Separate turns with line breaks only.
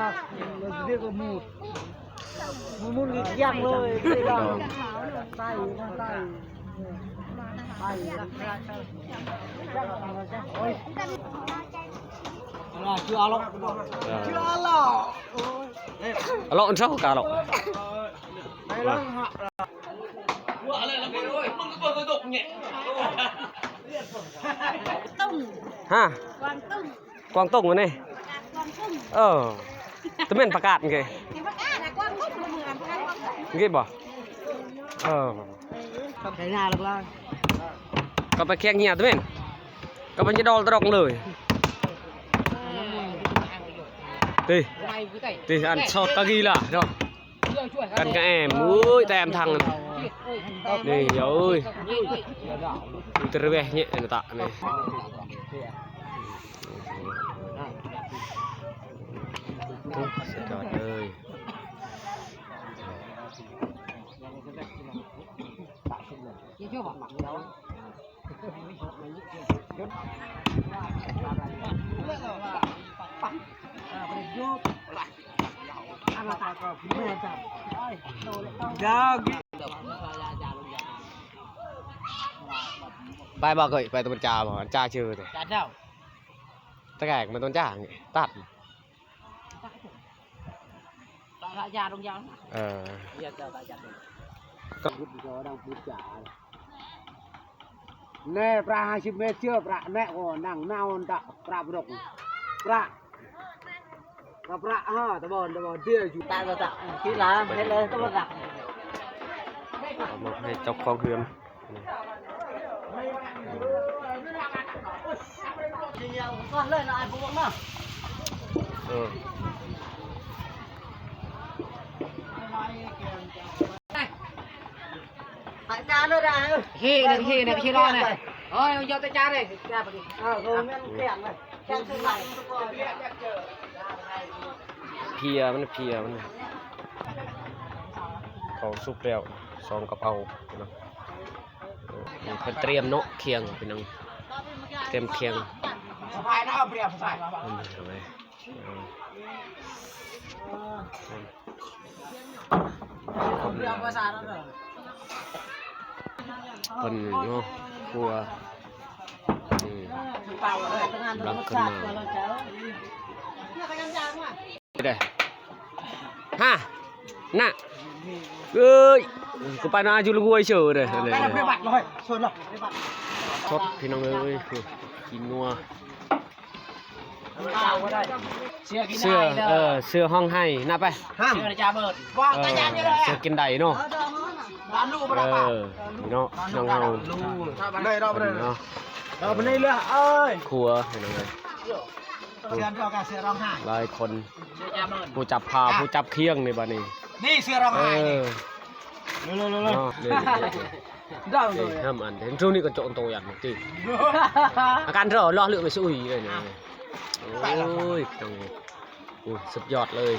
ากเรียกว่ามูดมูดย่างเลยไม่ได้ใต้ใต้chưa alo chưa alo
alo ăn sao cả alo ha Quang Tung rồi này tụi mìnhประกาศไงงี้บ่
cái nhà được là
ก็ไปแข่งเหี้ยตวเองก็มันจะดอลตรอกเลยตีอันชอบตะกี้ล่ะเนาะกันกระแอมอุ้ยแต่แอมทางนี่เอ้ยตระเวะเนี่ยตะนี่สุดยอดเลยไปบอกเลยไปตัวจ่าบอกจ่าชื่อเลยตะแกกมันต้นจ่าตัด
ยาลงยาว
ก็
แน่ปลา50 เมตรเชื่อปลาแม่ก็นั่งเน่าตะปลาบดกปลาตะบอนเตี้ยอยู่ตาตะที่ร้านให้เลยตะบอนหลัก
มาให้เจ้าของเรือน
ก้อนเลยนะไอ้พวกน่ะcha nó ra
khi này khi lo này ôi vô tay cha đây cha đi
rồi men kẹn này kẹn thương lại
เพียมันเขาซุปแล้วซองกระเพราพี่น้องเตรียมเนาะเคียงพี่น้องเตรียมเคียง
สบายนะเอาเปรียบสบาย
คนเนาะครัวรักขึ้นมาเด้ฮะน่ะเอ้ยกูไปนาจุลงวยเฉยเลยชดพี่น้องเอ้ยกินนัวเสื้อห้องให้น่าไป
เสื้อจ่าเบิด
เสื้อกินไดเนาะเนาะน้องเฮา
đây đâu đâyเนาะbên đây nữa ơi
ครัวพี่น้องเอ้ยหลายคนผู้จับพาผู้จับเคียงในบ้านนี้
นี่เสื้อร้องไห้
ห้ามอันเห็นช่วงนี้ก็โจนโตอย่างจริงอาการรอเรื่องไปสู้อีเลยเนี่ยโอ้ยตรงนี้สุดยอดเลย